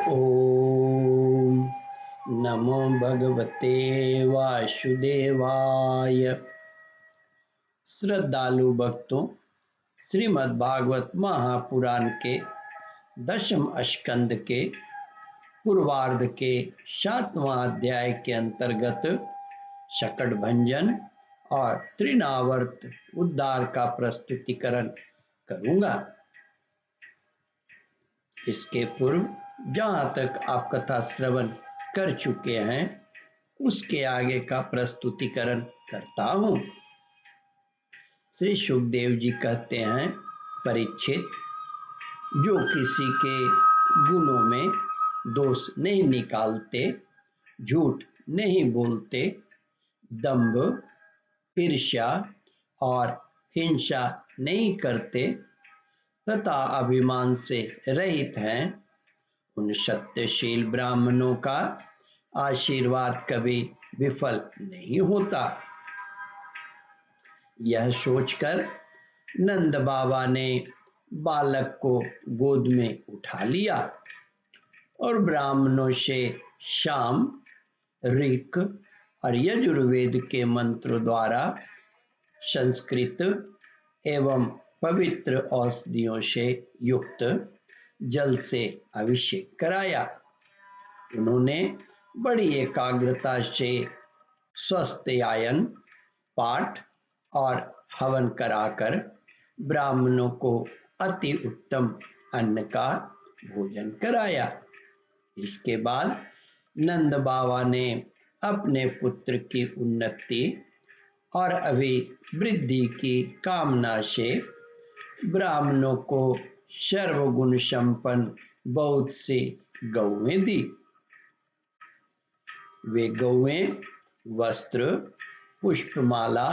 ओम नमो भगवते वासुदेवाय। श्रद्धालु भक्तों, श्रीमद् भागवत महापुराण के दशम स्कंद के पूर्वार्ध के 7वां अध्याय के अंतर्गत शकट भंजन और तृणावर्त उद्धार का प्रस्तुतिकरण करूंगा। इसके पूर्व जहाँ तक आप कथा श्रवण कर चुके हैं उसके आगे का प्रस्तुतिकरण करता हूँ। श्री सुखदेव जी कहते हैं, परीक्षित, जो किसी के गुणों में दोष नहीं निकालते, झूठ नहीं बोलते, दंभ, ईर्ष्या और हिंसा नहीं करते तथा अभिमान से रहित हैं, उन सत्यशील ब्राह्मणों का आशीर्वाद कभी विफल नहीं होता। यह सोचकर नंद बाबा ने बालक को गोद में उठा लिया और ब्राह्मणों से शाम, ऋक और यजुर्वेद के मंत्रों द्वारा संस्कृत एवं पवित्र औषधियों से युक्त जल से अभिषेक कराया। उन्होंने बड़ी एकाग्रता से स्वास्थ्यायन, पाठ और हवन कराकर ब्राह्मणों को अति उत्तम अन्न का भोजन कराया। इसके बाद नंद बाबा ने अपने पुत्र की उन्नति और अभिवृद्धि की कामना से ब्राह्मणों को सर्वगुण संपन्न बहुत सी गौएं दी। वे गौएं वस्त्र, पुष्पमाला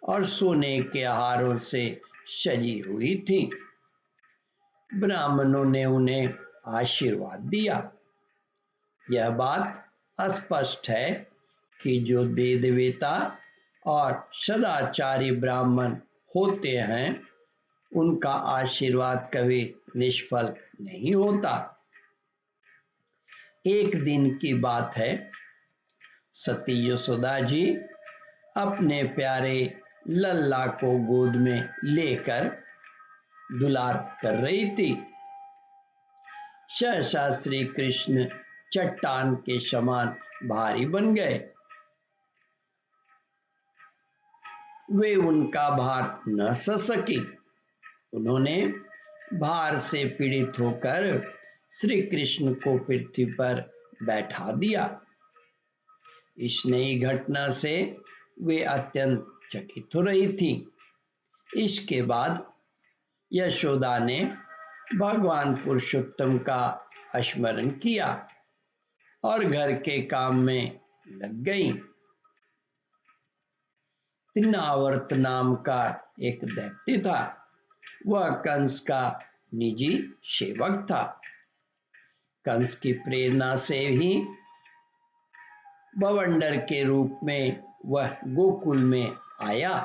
और सोने के हारों से सजी हुई थीं। ब्राह्मणों ने उन्हें आशीर्वाद दिया। यह बात स्पष्ट है कि जो वेदवेता और सदाचारी ब्राह्मण होते हैं उनका आशीर्वाद कभी निष्फल नहीं होता। एक दिन की बात है, सती यशोदा जी अपने प्यारे लल्ला को गोद में लेकर दुलार कर रही थी। सहसा श्री कृष्ण चट्टान के समान भारी बन गए। वे उनका भार न सह सकी। उन्होंने भार से पीड़ित होकर श्री कृष्ण को पृथ्वी पर बैठा दिया। इस नई घटना से वे अत्यंत चकित हो रही थी। इसके बाद यशोदा ने भगवान पुरुषोत्तम का स्मरण किया और घर के काम में लग गईं। तृणावर्त नाम का एक दैत्य था। वह कंस का निजी सेवक था। कंस की प्रेरणा से ही बवंडर के रूप में वह गोकुल में आया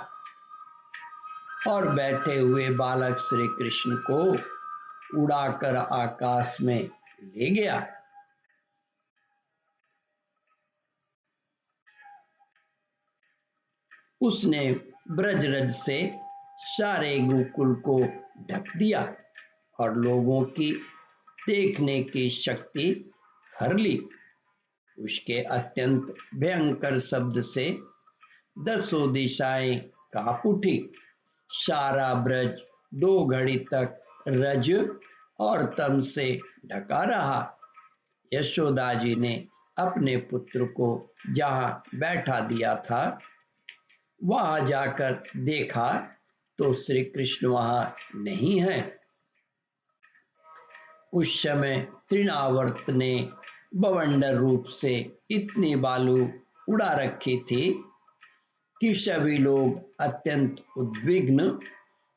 और बैठे हुए बालक श्री कृष्ण को उड़ाकर आकाश में ले गया। उसने ब्रजरज से सारे गोकुल को ढक दिया और लोगों की देखने की शक्ति हर ली। उसके अत्यंत भयंकर शब्द से 10 दिशाएं कांप उठी। सारा ब्रज 2 घड़ी तक रज और तम से ढका रहा। यशोदा जी ने अपने पुत्र को जहां बैठा दिया था वहां जाकर देखा तो श्री कृष्ण वहां नहीं है। उस समय तृणावर्त ने बवंडर रूप से इतनी बालू उड़ा रखी थी कि सभी लोग अत्यंत उद्विग्न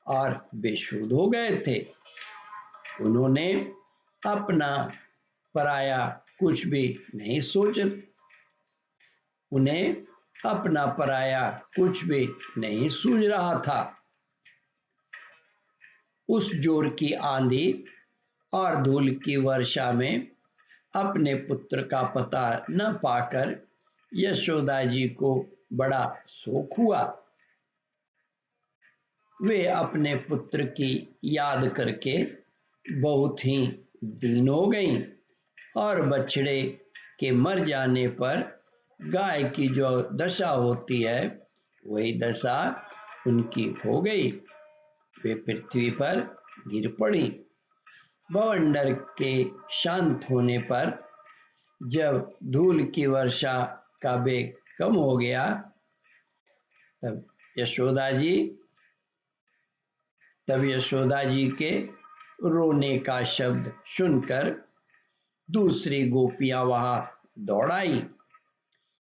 और बेसुध हो गए थे। उन्होंने अपना पराया कुछ भी नहीं सोचा। उन्हें अपना पराया कुछ भी नहीं सूझ रहा था। उस जोर की आंधी और धूल की वर्षा में अपने पुत्र का पता न पाकर यशोदा जी को बड़ा शोक हुआ। वे अपने पुत्र की याद करके बहुत ही दीन हो गईं और बछड़े के मर जाने पर गाय की जो दशा होती है वही दशा उनकी हो गई। वे पृथ्वी पर गिर पड़ी। बवंडर के शांत होने पर जब धूल की वर्षा का वेग कम हो गया तब यशोदा जी के रोने का शब्द सुनकर दूसरी गोपियां वहां दौड़ आई।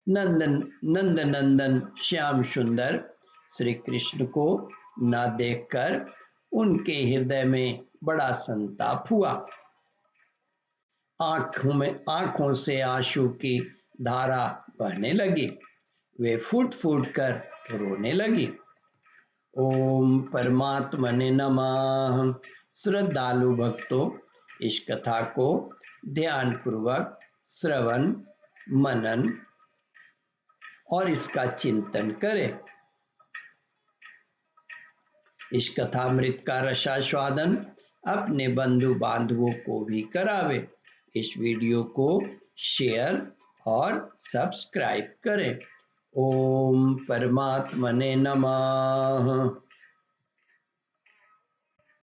नंद नंदन श्याम सुंदर श्री कृष्ण को न देखकर उनके हृदय में बड़ा संताप हुआ। आंखों से आंसू की धारा बहने लगी। वे फूट फूट कर रोने लगी। ओम परमात्मने नमः। श्रद्धालु भक्तों, इस कथा को ध्यान पूर्वक श्रवण मनन और इसका चिंतन करें। इस कथामृत का रसास्वादन अपने बंधु बांधवों को भी करावे। इस वीडियो को शेयर और सब्सक्राइब करें। ओम परमात्मने नमः।